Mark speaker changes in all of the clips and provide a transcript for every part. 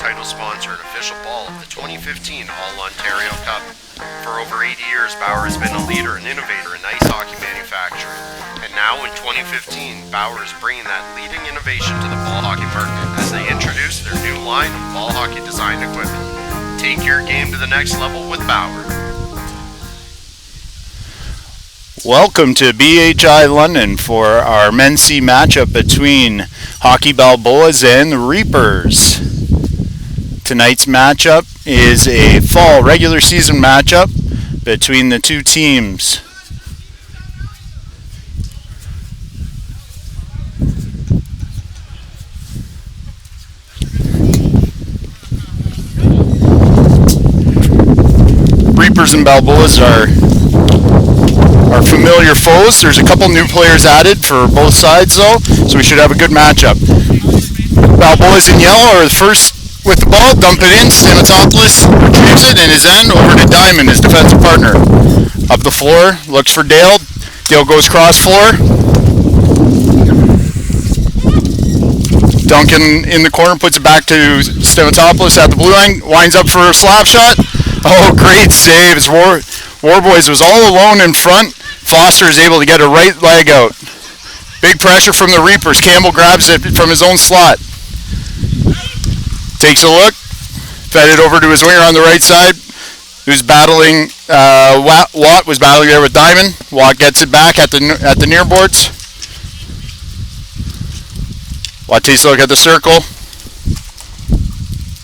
Speaker 1: title sponsor and official ball of the 2015 All-Ontario Cup. For over 80 years, Bauer has been a leader and innovator in ice hockey manufacturing. And now in 2015, Bauer is bringing that leading innovation to the ball hockey market as they introduce their new line of ball hockey design equipment. Take your game to the next level with Bauer.
Speaker 2: Welcome to BHI London for our Men's C matchup between Hockey Balboas and the Reapers. Tonight's matchup is a fall regular season matchup between the two teams. Reapers and Balboas are familiar foes. There's a couple new players added for both sides though, so we should have a good matchup. Balboas in yellow are the first with the ball, dump it in, Stamatopoulos retrieves it in his end, over to Diamond, his defensive partner. Up the floor, looks for Dale. Dale goes cross floor. Duncan in the corner, puts it back to Stamatopoulos at the blue line, winds up for a slap shot. Oh, great save. Warboys was all alone in front. Foster is able to get a right leg out. Big pressure from the Reapers. Campbell grabs it from his own slot. Takes a look. Fed it over to his winger on the right side, who's battling. Watt was battling there with Diamond. Watt gets it back at the near boards. Watt takes a look at the circle.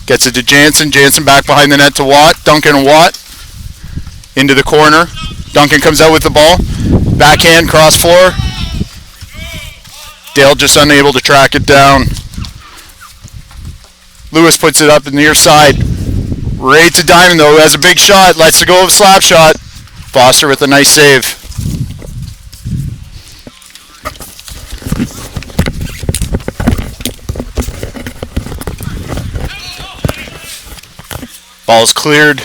Speaker 2: Gets it to Jansen. Jansen back behind the net to Watt. Duncan and Watt into the corner. Duncan comes out with the ball. Backhand, cross floor. Dale just unable to track it down. Lewis puts it up in the near side. Right to Diamond though, who has a big shot. Lets it go of a slap shot. Foster with a nice save. Ball's cleared.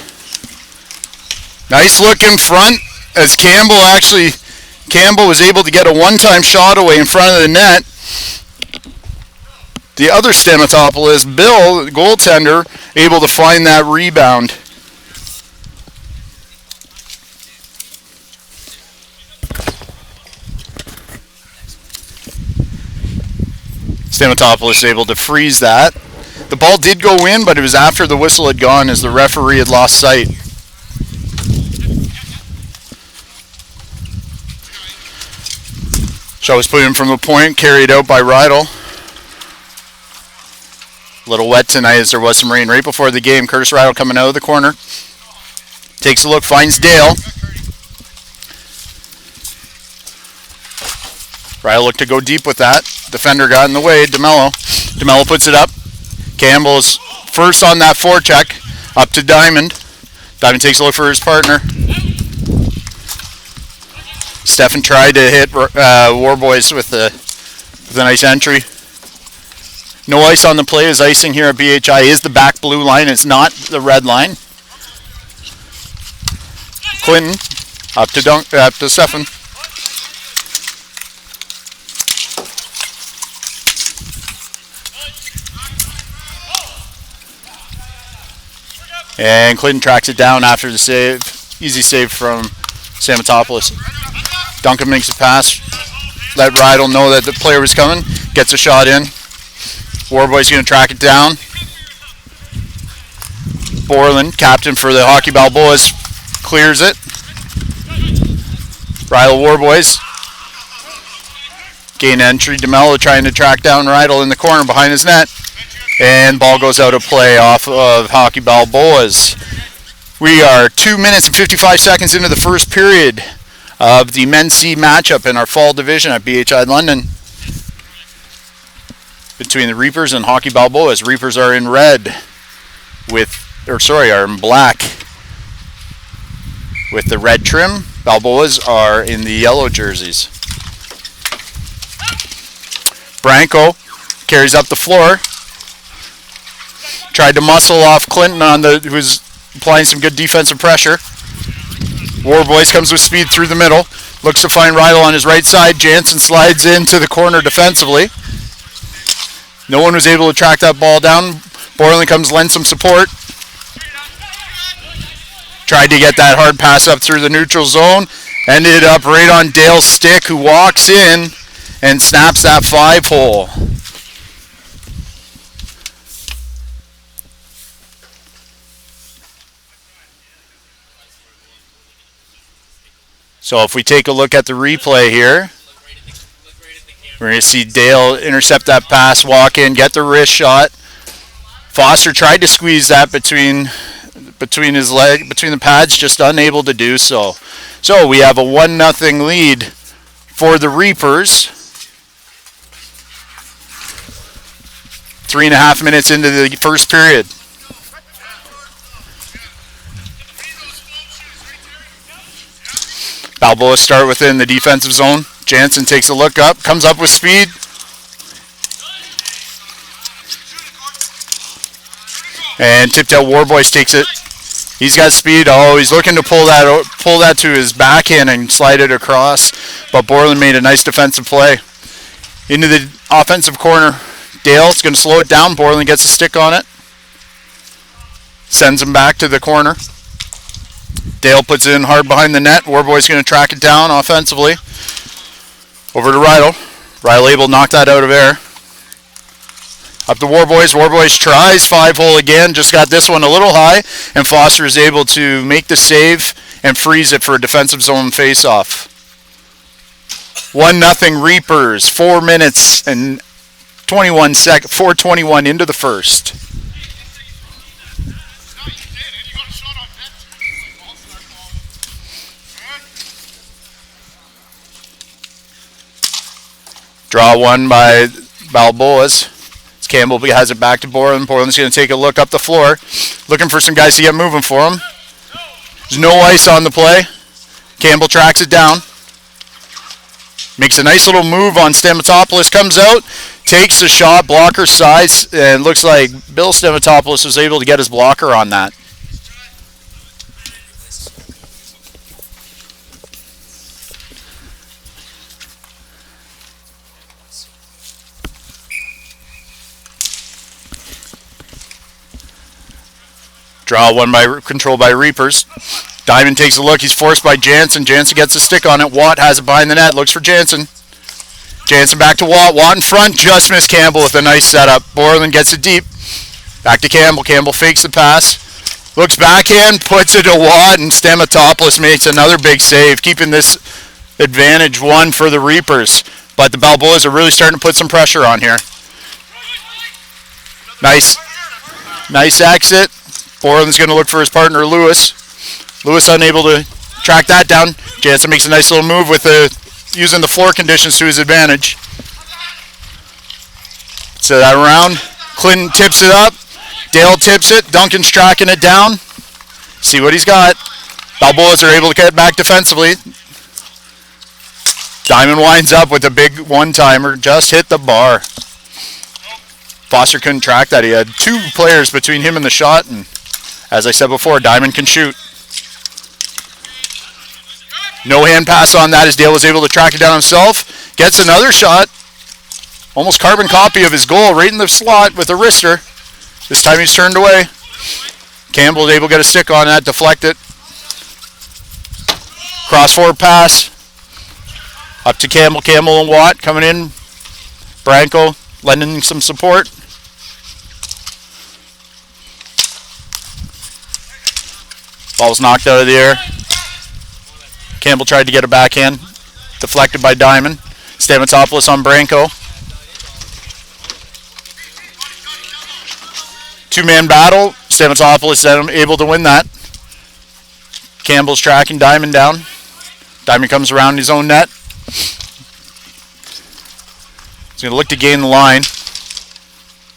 Speaker 2: Nice look in front as Campbell was able to get a one-time shot away in front of the net. The other Stamatopoulos, Bill, the goaltender, able to find that rebound. Stamatopoulos able to freeze that. The ball did go in, but it was after the whistle had gone as the referee had lost sight. Shot was put in from the point, carried out by Rydell. A little wet tonight as there was some rain right before the game. Curtis Rydell coming out of the corner. Takes a look, finds Dale. Rydell looked to go deep with that. Defender got in the way, DeMello. DeMello puts it up. Campbell's first on that forecheck. Up to Diamond. Diamond takes a look for his partner. Stefan tried to hit Warboys with a nice entry. No ice on the play, as icing here at BHI is the back blue line. It's not the red line. Clinton up to Stefan. And Clinton tracks it down after the save. Easy save from Stamatopoulos. Duncan makes a pass. Let Rydell know that the player was coming. Gets a shot in. Warboy's going to track it down. Borland, captain for the Hockey Balboas, clears it. Rydell Warboys. Gain entry. DeMello trying to track down Rydell in the corner behind his net. And ball goes out of play off of Hockey Balboas. We are 2 minutes and 55 seconds into the first period of the Men's C matchup in our fall division at BHI London between the Reapers and Hockey Balboas. Reapers are in red are in black with the red trim. Balboas are in the yellow jerseys. Branco carries up the floor. Tried to muscle off Clinton who's applying some good defensive pressure. Warboys comes with speed through the middle. Looks to find Rydell on his right side. Jansen slides into the corner defensively. No one was able to track that ball down. Borland comes, lend some support. Tried to get that hard pass up through the neutral zone. Ended up right on Dale's stick, who walks in and snaps that 5-hole. So if we take a look at the replay here, we're going to see Dale intercept that pass, walk in, get the wrist shot. Foster tried to squeeze that between his leg, between the pads, just unable to do so. So we have a 1-0 lead for the Reapers. 3.5 minutes into the first period. Balboa start within the defensive zone. Jansen takes a look up, comes up with speed. And tipped out Warboys takes it. He's got speed. Oh, he's looking to pull that to his backhand and slide it across. But Borland made a nice defensive play. Into the offensive corner. Dale's going to slow it down. Borland gets a stick on it. Sends him back to the corner. Dale puts it in hard behind the net. Warboy's going to track it down offensively. Over to Rydell. Rydell able to knock that out of air. Up to Warboys. Warboys tries 5-hole again. Just got this one a little high. And Foster is able to make the save and freeze it for a defensive zone face-off. 1-0 Reapers. 4 minutes and 21 seconds. 4:21 into the first. Draw one by Balboa's. Campbell has it back to Borland. Borland's going to take a look up the floor. Looking for some guys to get moving for him. There's no ice on the play. Campbell tracks it down. Makes a nice little move on Stamatopoulos. Comes out. Takes the shot. Blocker size. And looks like Bill Stamatopoulos was able to get his blocker on that. Draw one controlled by Reapers. Diamond takes a look. He's forced by Jansen. Jansen gets a stick on it. Watt has it behind the net. Looks for Jansen. Jansen back to Watt. Watt in front. Just missed Campbell with a nice setup. Borland gets it deep. Back to Campbell. Campbell fakes the pass. Looks backhand. Puts it to Watt. And Stamatopoulos makes another big save. Keeping this advantage one for the Reapers. But the Balboas are really starting to put some pressure on here. Nice exit. Borland's going to look for his partner, Lewis. Lewis unable to track that down. Jansen makes a nice little move with using the floor conditions to his advantage. So that around. Clinton tips it up. Dale tips it. Duncan's tracking it down. See what he's got. Balboas are able to get it back defensively. Diamond winds up with a big one-timer. Just hit the bar. Foster couldn't track that. He had two players between him and the shot, and as I said before, Diamond can shoot. No hand pass on that as Dale was able to track it down himself. Gets another shot. Almost carbon copy of his goal right in the slot with a wrister. This time he's turned away. Campbell was able to get a stick on that, deflect it. Cross-forward pass. Up to Campbell. Campbell and Watt coming in. Branco lending some support. Ball's knocked out of the air. Campbell tried to get a backhand. Deflected by Diamond. Stamatopoulos on Branco. Two-man battle. Stamatopoulos then able to win that. Campbell's tracking Diamond down. Diamond comes around his own net. He's going to look to gain the line.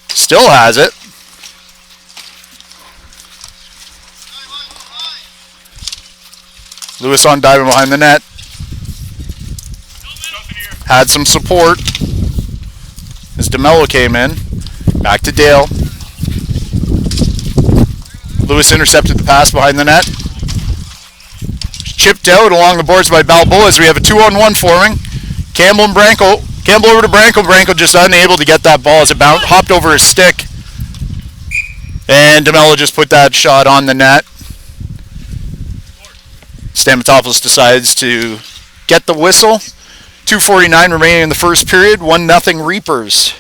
Speaker 2: Still has it. Lewis on Diamond behind the net. Had some support as DeMello came in. Back to Dale. Lewis intercepted the pass behind the net. Chipped out along the boards by Balboa as we have a 2-on-1 forming. Campbell and Branco. Campbell over to Branco. Branco just unable to get that ball as it hopped over his stick. And DeMello just put that shot on the net. Stamatopoulos decides to get the whistle. 2:49 remaining in the first period. 1-0 Reapers.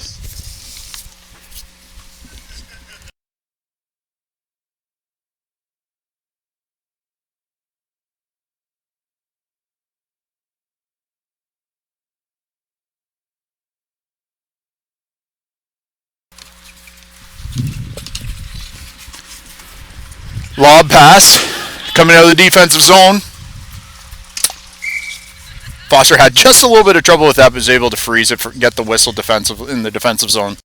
Speaker 2: Lob pass coming out of the defensive zone. Foster had just a little bit of trouble with that, but was able to freeze it, get the whistle in the defensive zone.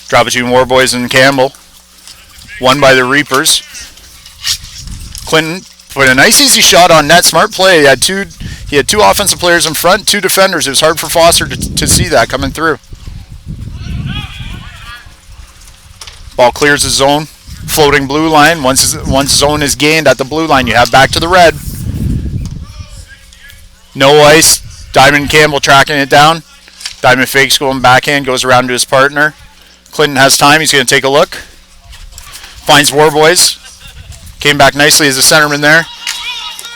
Speaker 2: Drop between Warboys and Campbell. Won by the Reapers. Clinton put a nice easy shot on net. Smart play. He had two offensive players in front, two defenders. It was hard for Foster to see that coming through. Ball clears the zone. Floating blue line. Once zone is gained at the blue line, you have back to the red. No ice. Diamond Campbell tracking it down. Diamond fakes going backhand, goes around to his partner. Clinton has time. He's going to take a look. Finds Warboys. Came back nicely as a centerman there.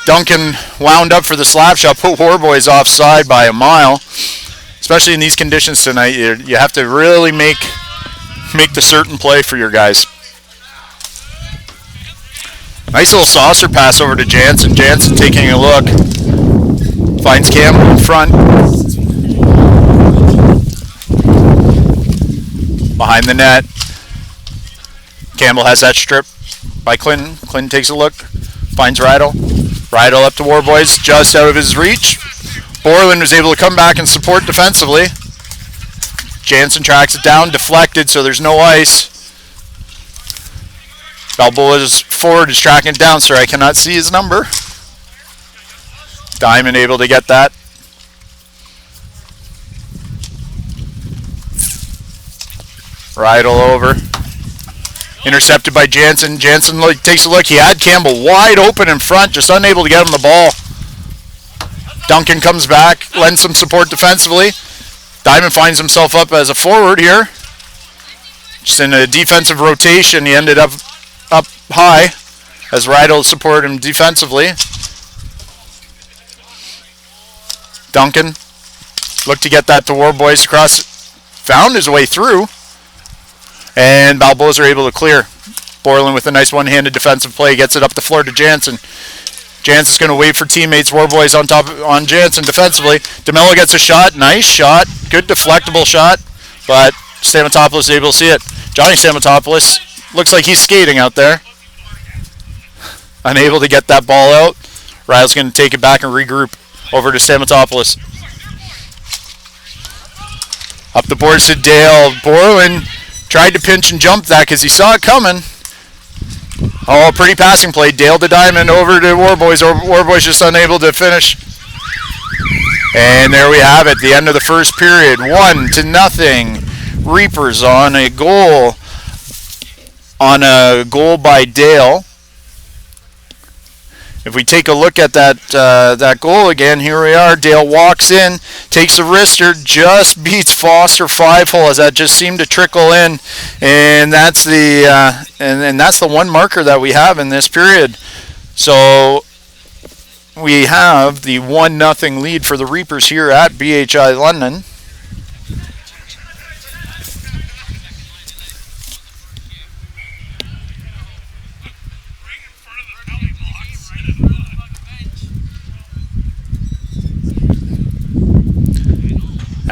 Speaker 2: Duncan wound up for the slap shot. Put Warboys offside by a mile. Especially in these conditions tonight, you have to really make the certain play for your guys. Nice little saucer pass over to Jansen. Jansen taking a look. Finds Campbell in front. Behind the net. Campbell has that strip by Clinton. Clinton takes a look. Finds Rydell. Rydell up to Warboys, just out of his reach. Borland was able to come back and support defensively. Jansen tracks it down, deflected, so there's no ice. Balboa's forward is tracking it down, sir. I cannot see his number. Diamond able to get that. Rydell over. Intercepted by Jansen. Jansen takes a look. He had Campbell wide open in front, just unable to get him the ball. Duncan comes back, lends some support defensively. Diamond finds himself up as a forward here. Just in a defensive rotation, he ended up high as Rydell supported him defensively. Duncan looked to get that to Warboys across. Found his way through. And Balboas are able to clear. Borland with a nice one-handed defensive play gets it up the floor to Jansen. Jansen's going to wait for teammates. Warboys on Jansen defensively. DeMello gets a shot. Nice shot. Good deflectable shot. But Stamatopoulos is able to see it. Johnny Stamatopoulos looks like he's skating out there. Unable to get that ball out. Ryle's going to take it back and regroup over to Stamatopoulos. Up the boards to Dale. Borland tried to pinch and jump that because he saw it coming. Oh, pretty passing play. Dale to Diamond over to Warboys. Warboys just unable to finish. And there we have it. The end of the first period. 1-0. Reapers on a goal. On a goal by Dale. If we take a look at that goal again, here we are. Dale walks in, takes a wrister, just beats Foster 5-hole as that just seemed to trickle in, and that's the and that's the one marker that we have in this period. So we have the 1-0 lead for the Reapers here at BHI London.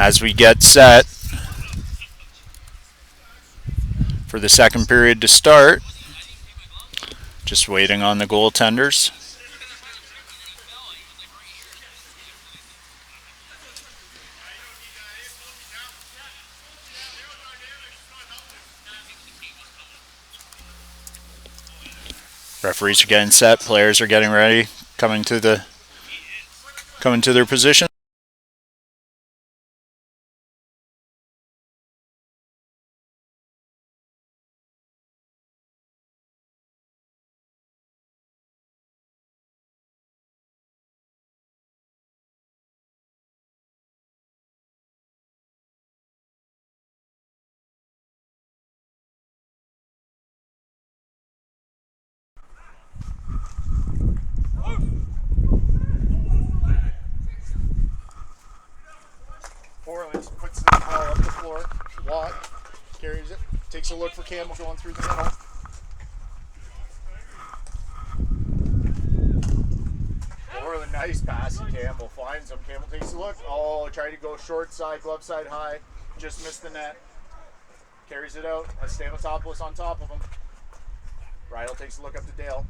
Speaker 2: As we get set for the second period to start, just waiting on the goaltenders. Referees are getting set, players are getting ready, coming to their position. floor. Watt carries it. Takes a look for Campbell going through the middle. Or the nice pass to Campbell. Finds him. Campbell takes a look. Oh, tried to go short side, glove side high. Just missed the net. Carries it out. Has Stamatopoulos on top of him. Rydell takes a look up to Dale.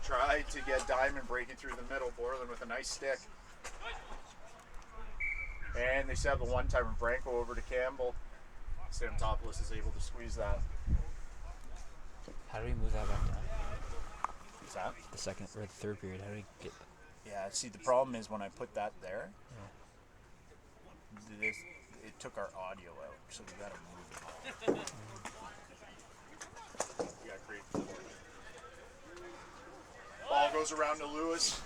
Speaker 2: Tried to get Diamond breaking through the middle. Borland with a nice stick. And they set up a one-timer. Branko over to Campbell. Stamatopoulos is able to squeeze that.
Speaker 3: How do we move that back down?
Speaker 2: What's that?
Speaker 3: The second or the third period. How do we get?
Speaker 2: Yeah. See, the problem is when I put that there, it took our audio out, so we gotta move it. We got great. Ball goes around to Lewis.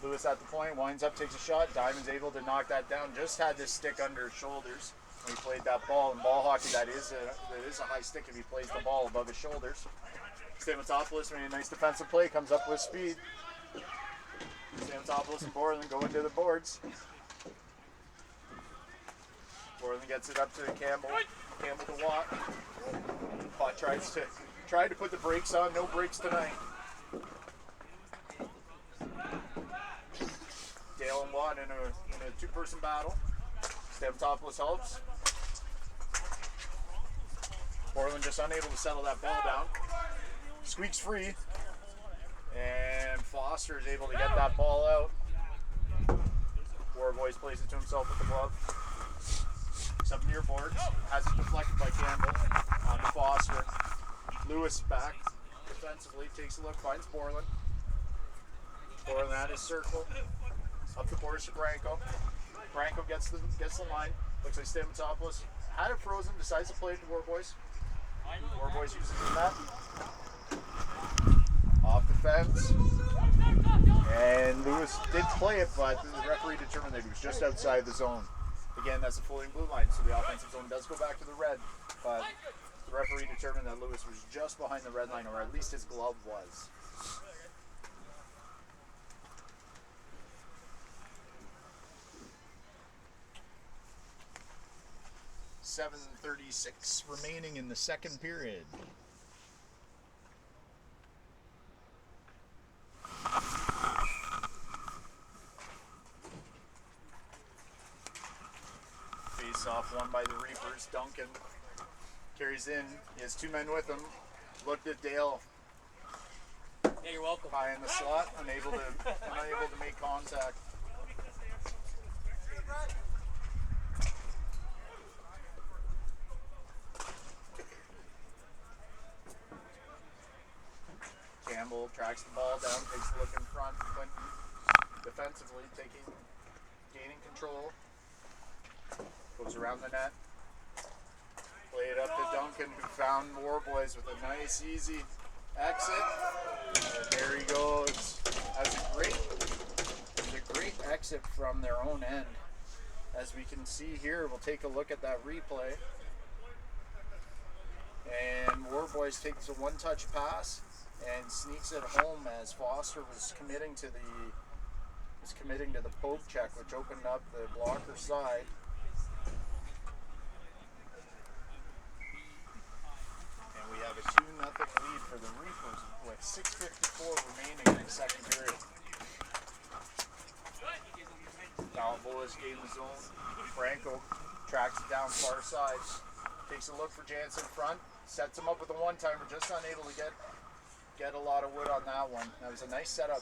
Speaker 2: Lewis at the point, winds up, takes a shot. Diamond's able to knock that down. Just had this stick under his shoulders when he played that ball. In ball hockey, that is a high stick if he plays the ball above his shoulders. Stamatopoulos made a nice defensive play, comes up with speed. Stamatopoulos and Borland go into the boards. Borland gets it up to Campbell. Campbell to Watt. Watt tried to put the brakes on. No brakes tonight. Dale and Watt in a two-person battle. Stamatopoulos helps. Borland just unable to settle that ball down. Squeaks free. And Foster is able to get that ball out. Warboys plays it to himself with the glove. 7 near boards. Has it deflected by Campbell. On to Foster. Lewis back defensively. Takes a look. Finds Borland. Borland at his circle. Up the boards to Branko. Branko gets the line. Looks like Stamatopoulos had it frozen. Decides to play it to Warboys. Warboys uses the net. Off the fence. And Lewis did play it, but the referee determined that he was just outside the zone. Again, that's a floating blue line, so the offensive zone does go back to the red, but the referee determined that Lewis was just behind the red line, or at least his glove was. .36 remaining in the second period. Face off won by the Reapers. Duncan carries in. He has two men with him. Looked at Dale.
Speaker 4: Yeah, you're welcome.
Speaker 2: High in the slot, unable to make contact. Campbell tracks the ball down, takes a look in front. Clinton defensively gaining control. Goes around the net. Play it up to Duncan, who found Warboys with a nice, easy exit. And there he goes. That's a great exit from their own end. As we can see here, we'll take a look at that replay. And Warboys takes a one-touch pass and sneaks it home as Foster was committing to the poke check, which opened up the blocker side. And we have a 2-0 lead for the Reapers with 6:54 remaining in the second period. Balboa's gained the zone. Branko tracks it down far side. Takes a look for Jansen front. Sets him up with a one-timer, just unable to get a lot of wood on that one. That was a nice setup.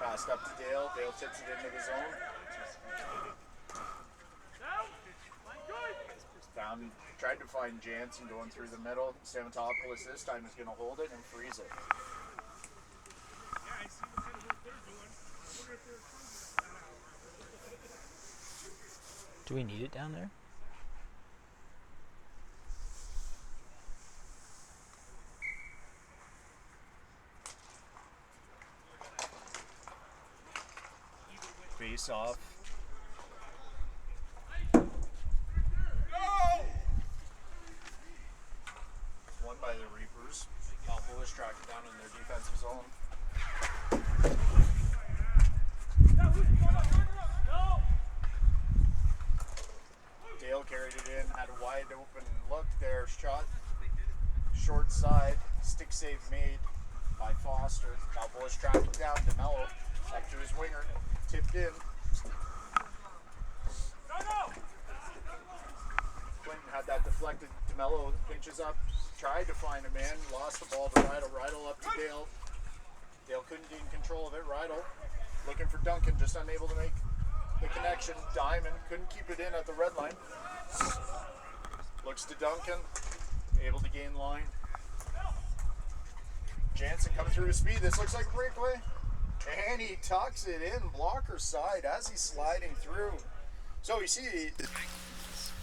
Speaker 2: Passed up to Dale. Dale tips it into the zone. Tried to find Jansen going through the middle. Stamatopoulos this time is going to hold it and freeze it.
Speaker 3: Do we need it down there?
Speaker 2: Face off. Won by the Reapers. Balboa's tracked down in their defensive zone. Dale carried it in, had a wide open look there, shot short side, stick save made by Foster. Balboa's tracking down DeMello, back to his winger, tipped in. Clinton had that deflected. DeMello pinches up, tried to find a man, lost the ball to Rydell. Rydell up to Dale. Dale couldn't gain control of it. Rydell looking for Duncan, just unable to make the connection. Diamond couldn't keep it in at the red line. Looks to Duncan, able to gain line. Jansen coming through his speed. This looks like a breakaway. And he tucks it in blocker side as he's sliding through. So you see,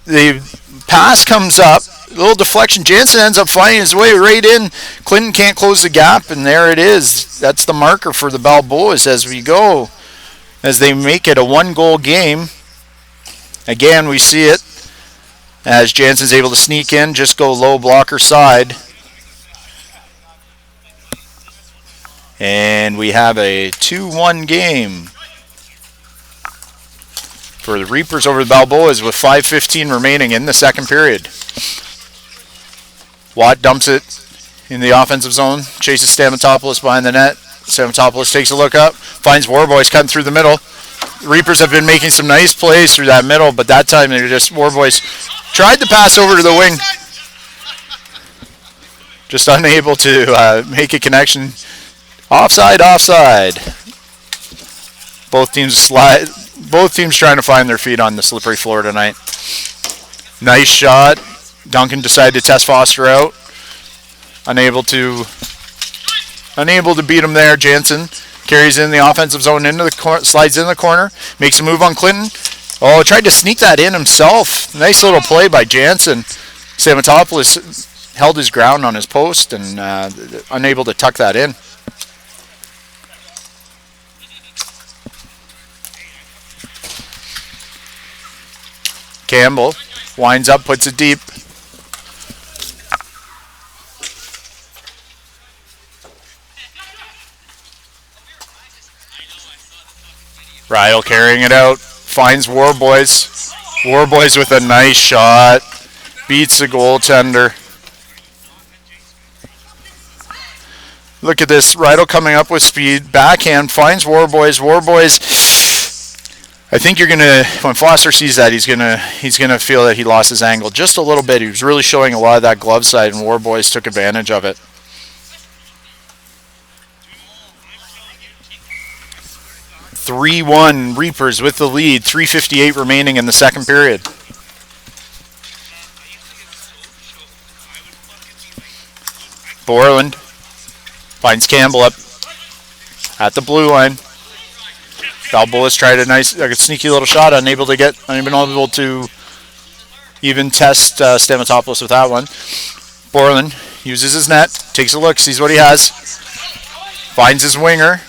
Speaker 2: the pass comes up, a little deflection. Jansen ends up finding his way right in. Clinton can't close the gap, and there it is. That's the marker for the Balboas as we go, as they make it a one-goal game. Again, we see it as Jansen's able to sneak in, just go low blocker side. And we have a 2-1 game for the Reapers over the Balboas with 5:15 remaining in the second period. Watt dumps it in the offensive zone, chases Stamatopoulos behind the net. Stamatopoulos takes a look up, finds Warboys cutting through the middle. The Reapers have been making some nice plays through that middle, but that time they're just, Warboys tried to pass over to the wing. Just unable to make a connection. Offside, offside. Both teams trying to find their feet on the slippery floor tonight. Nice shot. Duncan decided to test Foster out. Unable to beat him there. Jansen carries in the offensive zone into the slides in the corner, makes a move on Clinton. Oh, tried to sneak that in himself. Nice little play by Jansen. Stamatopoulos held his ground on his post and unable to tuck that in. Campbell winds up, puts it deep. Rydell carrying it out, finds Warboys. Warboys with a nice shot, beats the goaltender. Look at this, Rydell coming up with speed, backhand, finds Warboys. Warboys, I think when Foster sees that, he's gonna feel that he lost his angle just a little bit. He was really showing a lot of that glove side, and Warboys took advantage of it. (3-1) Reapers with the lead. 3:58 remaining in the second period. Borland finds Campbell up at the blue line. Balboa's tried a sneaky little shot, unable to even test Stamatopoulos with that one. Borland uses his net, takes a look, sees what he has, finds his winger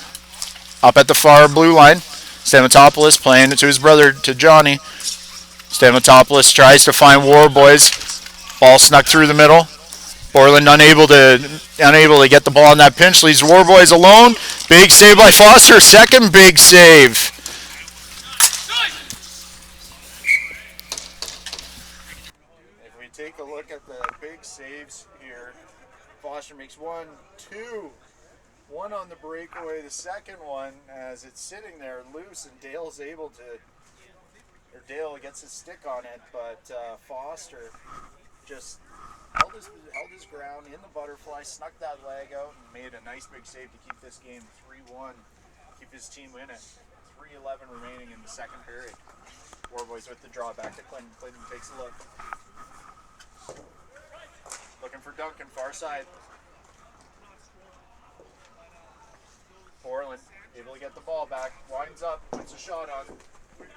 Speaker 2: up at the far blue line. Stamatopoulos playing it to his brother, to Johnny. Stamatopoulos tries to find Warboys. Ball snuck through the middle. Borland unable to get the ball in that pinch, leaves Warboys alone. Big save by Foster, second big save. If we take a look at the big saves here, Foster makes one on the breakaway, the second one as it's sitting there loose and Dale gets his stick on it, but Foster just held his ground in the butterfly, snuck that leg out, and made a nice big save to keep this game 3-1, keep his team in it. 3:11 remaining in the second period. Warboys with the draw back to Clinton. Clinton takes a look. Looking for Duncan, far side. Borland able to get the ball back, winds up, puts a shot on,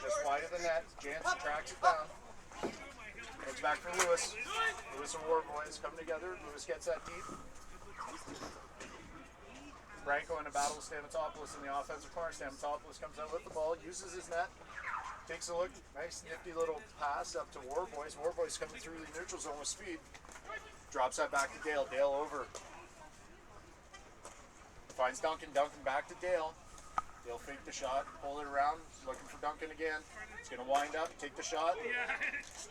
Speaker 2: just wide of the net. Jansen tracks it down. Goes back for Lewis. Lewis and Warboys come together. Lewis gets that deep. Branko in a battle with Stamatopoulos in the offensive corner. Stamatopoulos comes out with the ball, uses his net, takes a look. Nice nifty little pass up to Warboys. Warboys coming through the neutral zone with speed. Drops that back to Dale. Dale over. Finds Duncan. Duncan back to Dale. They'll fake the shot, pull it around, looking for Duncan again. He's going to wind up, take the shot.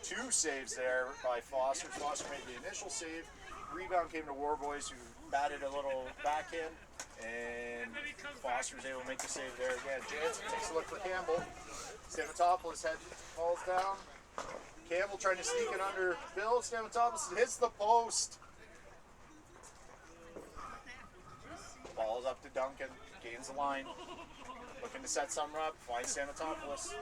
Speaker 2: 2 saves there by Foster. Foster made the initial save. Rebound came to Warboys, who batted a little backhand, and Foster was able to make the save there again. Jansen takes a look for Campbell. Stamatopoulos head falls down. Campbell trying to sneak it under Bill. Stamatopoulos hits the post. Ball's up to Duncan, gains the line. Looking to set something up, finds Stamatopoulos.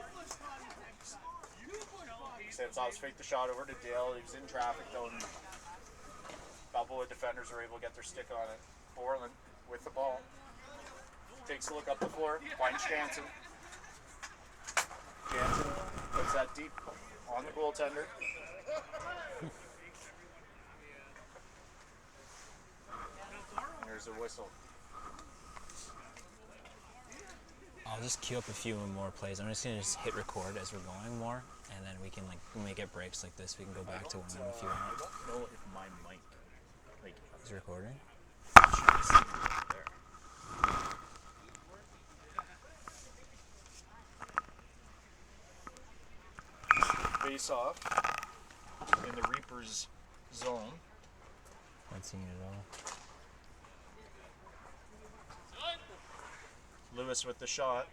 Speaker 2: Stamatopoulos faked the shot over to Dale. He was in traffic though, and Balboa defenders were able to get their stick on it. Borland with the ball. Takes a look up the floor, finds Jansen. Jansen puts that deep on the goaltender. There's a whistle.
Speaker 3: I'll just queue up a few more plays. I'm just gonna hit record as we're going more, and then we can when we get breaks like this, we can go back to one if you want.
Speaker 2: I don't know if my mic
Speaker 3: Is it recording?
Speaker 2: Face off in the Reaper's zone.
Speaker 3: Not seeing it at all.
Speaker 2: Lewis with the shot.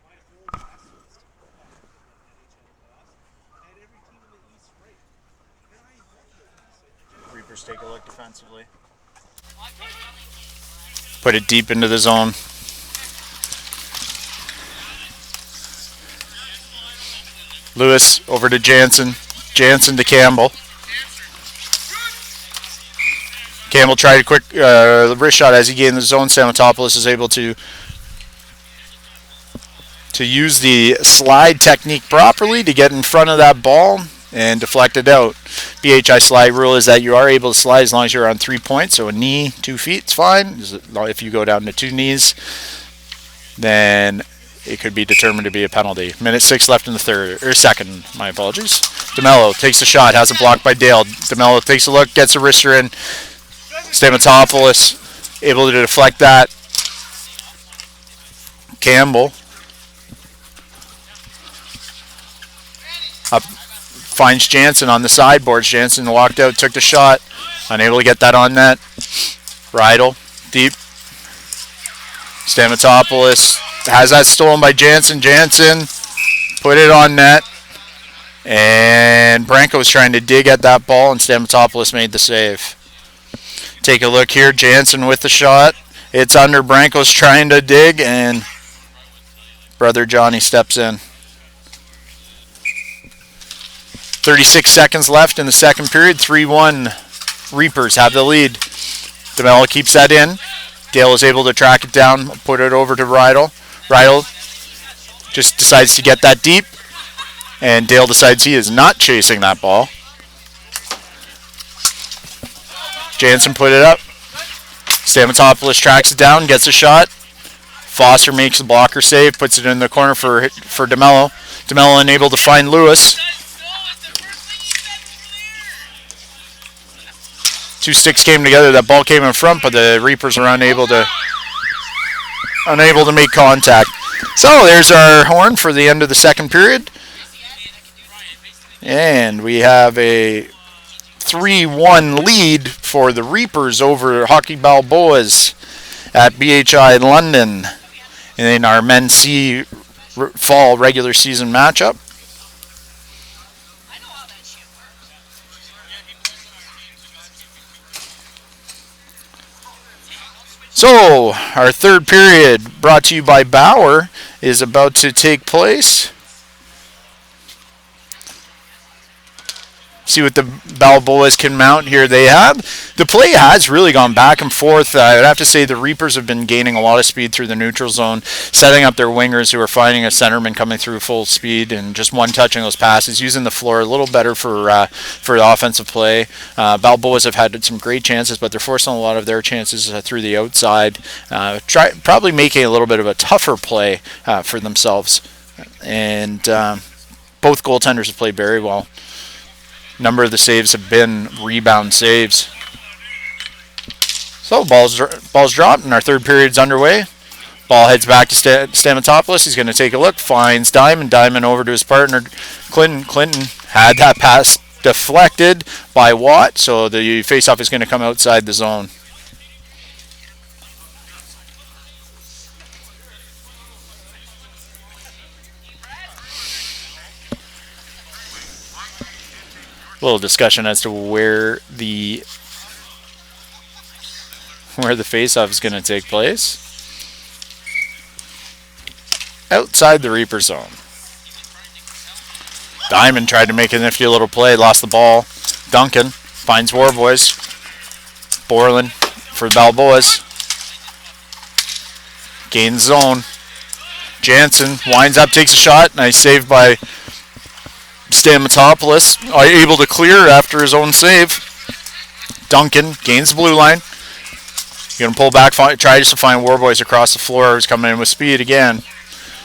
Speaker 2: Reapers take a look defensively. Put it deep into the zone. Lewis over to Jansen. Jansen to Campbell. Campbell tried a quick wrist shot as he gained the zone. Stamatopoulos is able to use the slide technique properly to get in front of that ball and deflect it out. BHI slide rule is that you are able to slide as long as you're on 3 points, so a knee, 2 feet is fine. If you go down to 2 knees, then it could be determined to be a penalty. Minute 6 left in the second, my apologies. DeMello takes the shot, has it blocked by Dale. DeMello takes a look, gets a wrister in. Stamatopoulos able to deflect that. Campbell up, finds Jansen on the sideboards. Jansen walked out, took the shot, unable to get that on net. Rydell, deep. Stamatopoulos has that stolen by Jansen. Jansen put it on net, and Branko was trying to dig at that ball, and Stamatopoulos made the save. Take a look here. Jansen with the shot. It's under. Branko's trying to dig, and brother Johnny steps in. 36 seconds left in the second period. 3-1. Reapers have the lead. DeMello keeps that in. Dale is able to track it down, put it over to Rydell. Rydell just decides to get that deep, and Dale decides he is not chasing that ball. Jansen put it up. Stamatopoulos tracks it down, gets a shot. Foster makes the blocker save, puts it in the corner for DeMello. DeMello unable to find Lewis. 2 sticks came together. That ball came in front, but the Reapers are unable to make contact. So there's our horn for the end of the second period. And we have a 3-1 lead for the Reapers over Hockey Balboas at BHI London in our Men's C fall regular season matchup. So, our third period, brought to you by Bauer, is about to take place. See what the Balboas can mount here. They have. The play has really gone back and forth. I would have to say the Reapers have been gaining a lot of speed through the neutral zone, setting up their wingers who are finding a centerman coming through full speed and just one-touching those passes, using the floor a little better for the offensive play. Balboas have had some great chances, but they're forcing a lot of their chances through the outside, probably making a little bit of a tougher play for themselves. And both goaltenders have played very well. Number of the saves have been rebound saves. So ball's dropped and our third period's underway. Ball heads back to Stamatopoulos. He's going to take a look. Finds Diamond. Diamond over to his partner, Clinton. Clinton had that pass deflected by Watt, so the faceoff is going to come outside the zone. A little discussion as to where the faceoff is going to take place. Outside the Reaper zone. Diamond tried to make a nifty little play, lost the ball. Duncan finds Warboys. Borland for Balboas. Gains zone. Jansen winds up, takes a shot. Nice save by Stamatopoulos. Able to clear after his own save. Duncan gains the blue line. Going to pull back, tries to find Warboys across the floor. He's coming in with speed again.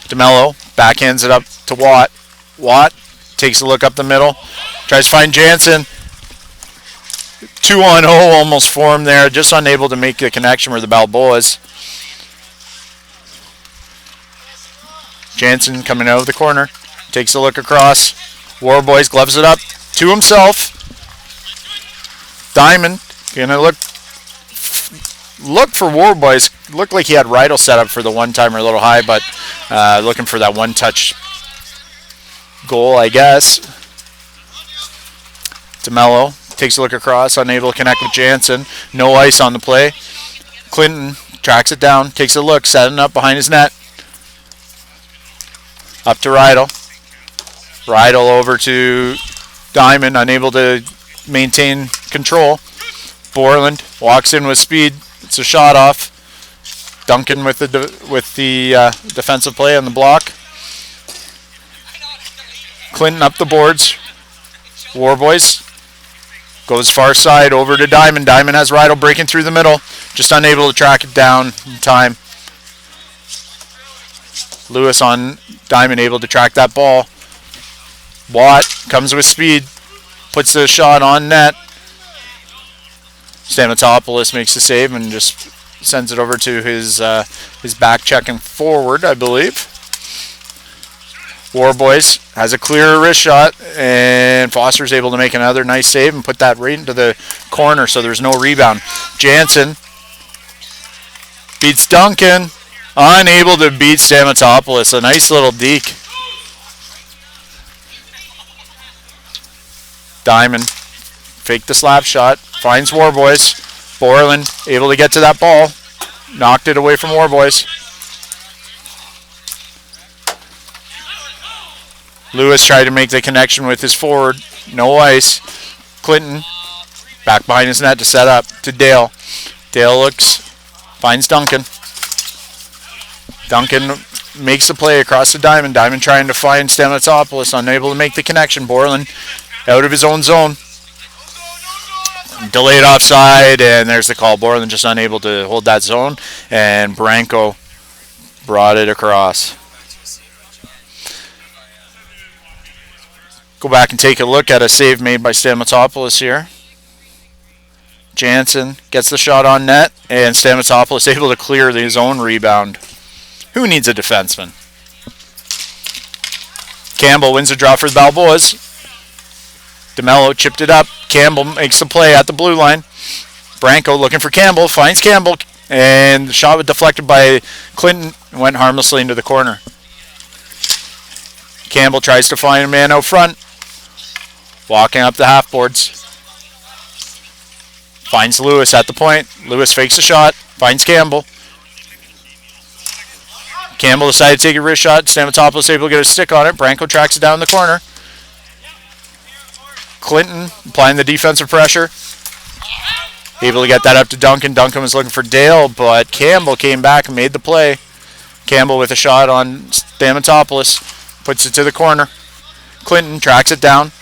Speaker 2: DeMello backhands it up to Watt. Watt takes a look up the middle. Tries to find Jansen. 2-on-0 almost formed there. Just unable to make the connection with the Balboas. Jansen coming out of the corner. Takes a look across. Warboys gloves it up to himself. Diamond going to look for Warboys. Looked like he had Rydell set up for the one-timer a little high, but looking for that one-touch goal, I guess. DeMello takes a look across, unable to connect with Jansen. No ice on the play. Clinton tracks it down, takes a look, setting up behind his net. Up to Rydell. Rydell over to Diamond, unable to maintain control. Borland walks in with speed. It's a shot off. Duncan with the defensive play on the block. Clinton up the boards. Warboys goes far side over to Diamond. Diamond has Rydell breaking through the middle. Just unable to track it down in time. Lewis on Diamond, able to track that ball. Watt comes with speed. Puts the shot on net. Stamatopoulos makes the save and just sends it over to his back checking forward, I believe. Warboys has a clear wrist shot, and Foster's able to make another nice save and put that right into the corner, so there's no rebound. Jansen beats Duncan, unable to beat Stamatopoulos. A nice little deke. Diamond faked the slap shot, finds Warboys. Borland able to get to that ball. Knocked it away from Warboys. Lewis tried to make the connection with his forward. No ice. Clinton back behind his net to set up to Dale. Dale looks, finds Duncan. Duncan makes the play across the Diamond. Diamond trying to find Stamatopoulos, unable to make the connection. Borland out of his own zone. Delayed offside, and there's the call. Borland just unable to hold that zone, and Branco brought it across. Go back and take a look at a save made by Stamatopoulos here. Jansen gets the shot on net, and Stamatopoulos able to clear his own rebound. Who needs a defenseman? Campbell wins the draw for the Balboas. DeMello chipped it up. Campbell makes the play at the blue line. Branco looking for Campbell, finds Campbell, and the shot was deflected by Clinton and went harmlessly into the corner. Campbell tries to find a man out front. Walking up the half boards. Finds Lewis at the point. Lewis fakes a shot, finds Campbell. Campbell decided to take a wrist shot. Stamatopoulos able to get a stick on it. Branco tracks it down the corner. Clinton applying the defensive pressure. Able to get that up to Duncan. Duncan was looking for Dale, but Campbell came back and made the play. Campbell with a shot on Stamatopoulos. Puts it to the corner. Clinton tracks it down.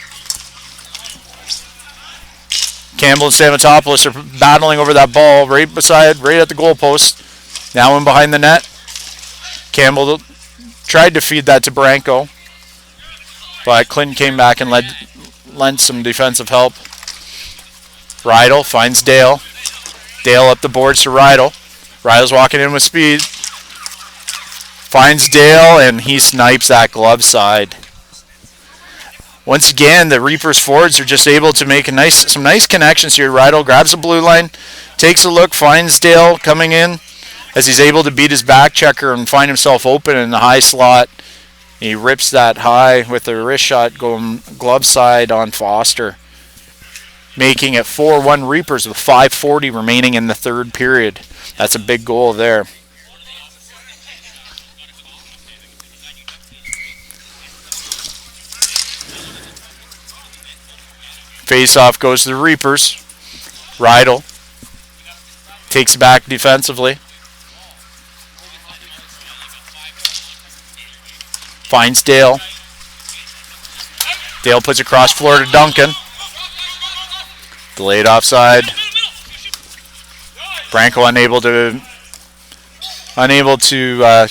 Speaker 2: Campbell and Stamatopoulos are battling over that ball right at the goalpost. Now in behind the net. Campbell tried to feed that to Branco, but Clinton came back and lent some defensive help. Rydell finds Dale. Dale up the boards to Rydell. Rydell's walking in with speed. Finds Dale, and he snipes that glove side. Once again, the Reapers forwards are just able to make some nice connections here. Rydell grabs the blue line, takes a look, finds Dale coming in as he's able to beat his back checker and find himself open in the high slot. He rips that high with a wrist shot going glove side on Foster, making it 4-1 Reapers with 5:40 remaining in the third period. That's a big goal there. Face-off goes to the Reapers. Rydell takes it back defensively. Finds Dale. Dale puts it across floor to Duncan. Delayed offside. Branco unable to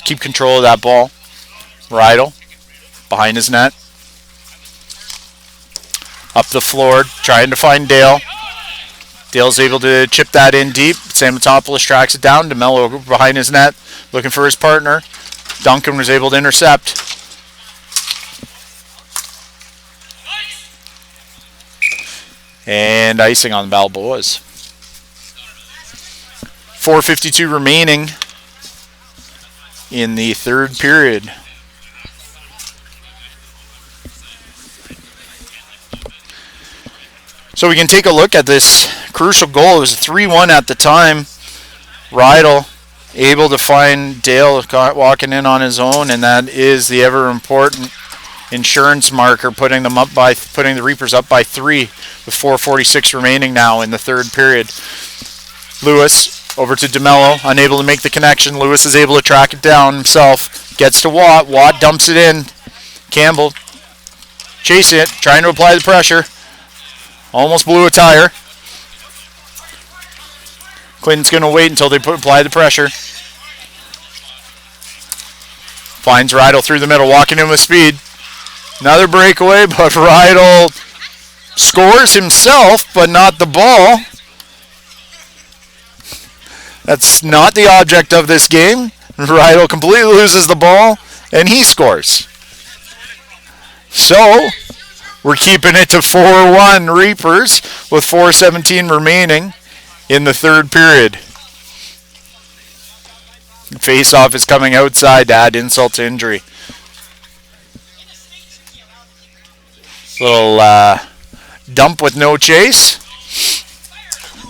Speaker 2: keep control of that ball. Rydell behind his net. Up the floor, trying to find Dale. Dale's able to chip that in deep. Stamatopoulos tracks it down. DeMello behind his net, looking for his partner. Duncan was able to intercept. And icing on the Balboas. 4:52 remaining in the third period. So we can take a look at this crucial goal. It was 3-1 at the time. Rydell able to find Dale walking in on his own, and that is the ever important insurance marker, putting the Reapers up by 3 with 4:46 remaining now in the third period. Lewis over to DeMello, unable to make the connection. Lewis is able to track it down himself. Gets to Watt. Watt dumps it in. Campbell chasing it, trying to apply the pressure. Almost blew a tire. Clinton's going to wait until they apply the pressure. Finds Rydell through the middle, walking in with speed. Another breakaway, but Rydell scores himself, but not the ball. That's not the object of this game. Rydell completely loses the ball, and he scores. So, we're keeping it to 4-1 Reapers with 4:17 remaining in the third period. Face-off is coming outside to add insult to injury. Little dump with no chase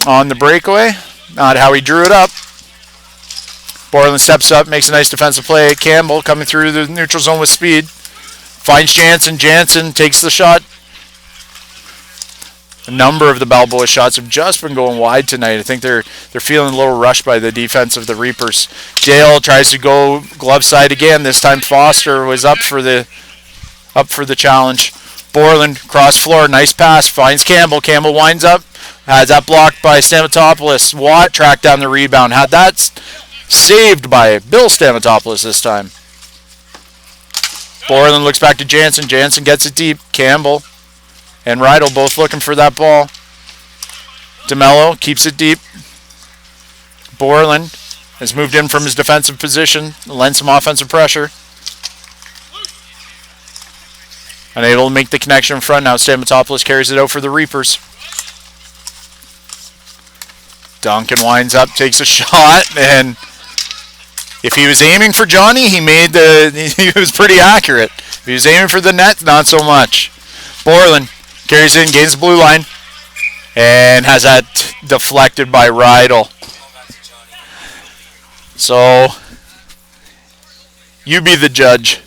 Speaker 2: on the breakaway. Not how he drew it up. Borland steps up, makes a nice defensive play. Campbell coming through the neutral zone with speed. Finds Jansen. Jansen takes the shot. A number of the Balboa shots have just been going wide tonight. I think they're feeling a little rushed by the defense of the Reapers. Dale tries to go glove side again. This time Foster was up for the challenge. Borland cross floor, nice pass, finds Campbell. Campbell winds up, has that blocked by Stamatopoulos. Watt tracked down the rebound, had that saved by Bill Stamatopoulos this time. Borland looks back to Jansen. Jansen gets it deep. Campbell and Rydell both looking for that ball. DeMello keeps it deep. Borland has moved in from his defensive position, lends some offensive pressure. Unable to make the connection in front. Now Stamatopoulos carries it out for the Reapers. Duncan winds up, takes a shot, and if he was aiming for Johnny, he was pretty accurate. If he was aiming for the net, not so much. Borland carries in, gains the blue line, and has that deflected by Rydell. So, you be the judge.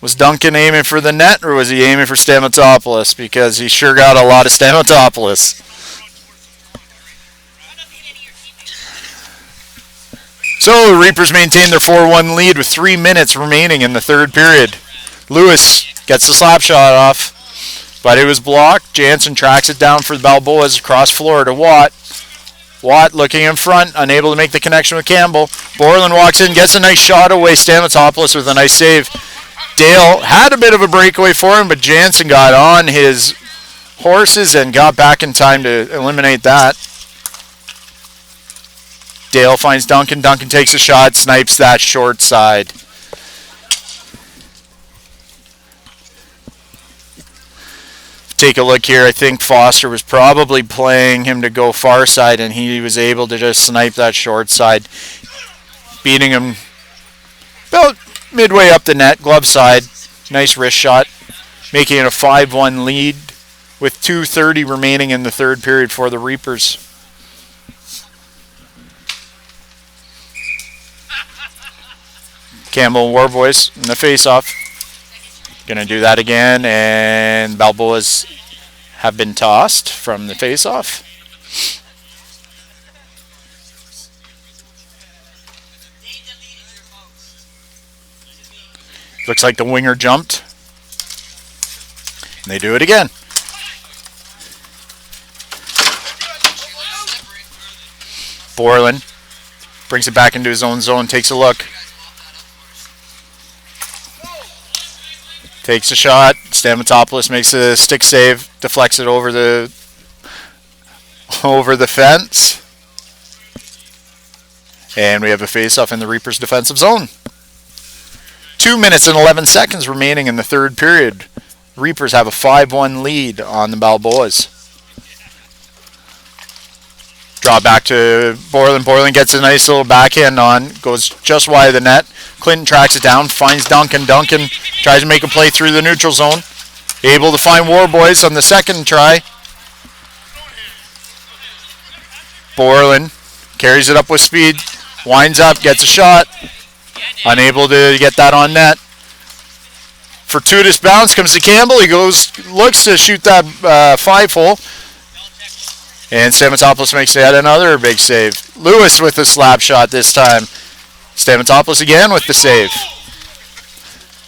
Speaker 2: Was Duncan aiming for the net, or was he aiming for Stamatopoulos? Because he sure got a lot of Stamatopoulos. So, the Reapers maintain their 4-1 lead with 3 minutes remaining in the third period. Lewis gets the slap shot off, but it was blocked. Jansen tracks it down for the Balboas across floor to Watt. Watt looking in front, unable to make the connection with Campbell. Borland walks in, gets a nice shot away. Stamatopoulos with a nice save. Dale had a bit of a breakaway for him, but Jansen got on his horses and got back in time to eliminate that. Dale finds Duncan. Duncan takes a shot, snipes that short side. Take a look here. I think Foster was probably playing him to go far side, and he was able to just snipe that short side, beating him about midway up the net, glove side. Nice wrist shot, making it a 5-1 lead with 2:30 remaining in the third period for the Reapers. Campbell and Warboys in the face-off. Going to do that again, and Balboas have been tossed from the face-off. Looks like the winger jumped. And they do it again. Borland brings it back into his own zone, takes a look. Takes a shot. Stamatopoulos makes a stick save, deflects it over the fence. And we have a face-off in the Reapers' defensive zone. 2 minutes and 11 seconds remaining in the third period. Reapers have a 5-1 lead on the Balboas. Draw back to Borland. Borland gets a nice little backhand on. Goes just wide of the net. Clinton tracks it down. Finds Duncan. Duncan tries to make a play through the neutral zone. Able to find Warboys on the second try. Borland carries it up with speed. Winds up. Gets a shot. Unable to get that on net. Fortuitous bounce comes to Campbell. He looks to shoot that 5-hole. And Stamatopoulos makes yet another big save. Lewis with the slap shot this time. Stamatopoulos again with the save.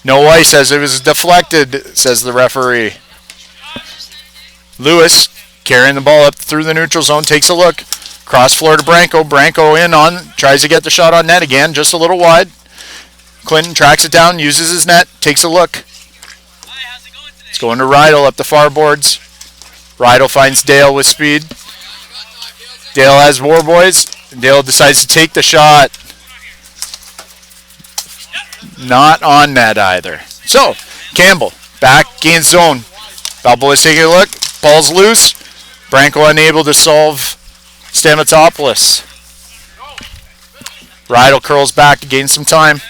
Speaker 2: No ice as it was deflected, says the referee. Lewis carrying the ball up through the neutral zone, takes a look. Cross floor to Branco. Branco in on, tries to get the shot on net again, just a little wide. Clinton tracks it down, uses his net, takes a look. It's going to Rydell up the far boards. Rydell finds Dale with speed. Dale has Warboys. Dale decides to take the shot. Not on net either. So, Campbell back, gains zone. Balboa's taking a look. Ball's loose. Branco unable to solve Stamatopoulos. Rydell curls back to gain some time.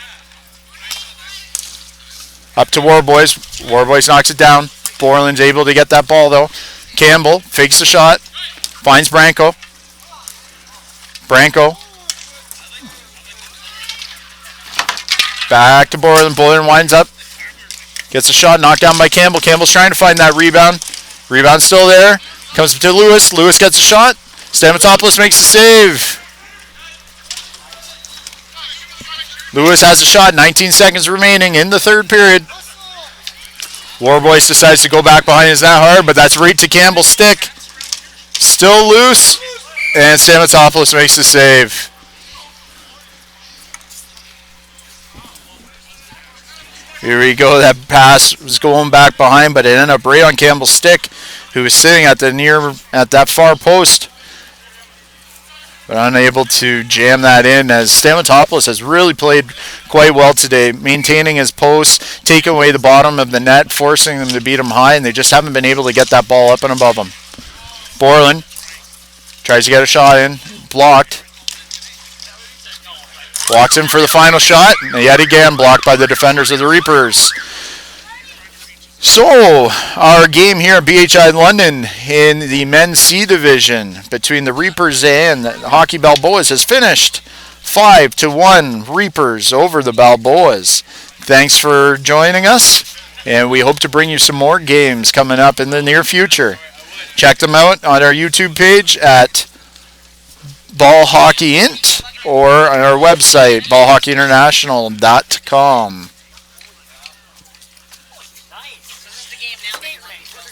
Speaker 2: Up to Warboys. Warboys knocks it down. Borland's able to get that ball though. Campbell fakes the shot. Finds Branco. Branco. Back to Borland. Borland winds up. Gets a shot knocked down by Campbell. Campbell's trying to find that rebound. Rebound still there. Comes to Lewis. Lewis gets a shot. Stamatopoulos makes the save. Lewis has a shot. 19 seconds remaining in the third period. Warboys decides to go back behind his net hard, but that's right to Campbell's stick. Still loose. And Stamatopoulos makes the save. Here we go. That pass was going back behind, but it ended up right on Campbell's stick, who was sitting at that far post, but unable to jam that in, as Stamatopoulos has really played quite well today, maintaining his post, taking away the bottom of the net, forcing them to beat him high, and they just haven't been able to get that ball up and above them. Borland tries to get a shot in, blocked. Walks in for the final shot, and yet again blocked by the defenders of the Reapers. So, our game here at BHI London in the men's C division between the Reapers and the Hockey Balboas has finished 5-1 Reapers over the Balboas. Thanks for joining us, and we hope to bring you some more games coming up in the near future. Check them out on our YouTube page at Ball Hockey Int or on our website, ballhockeyinternational.com.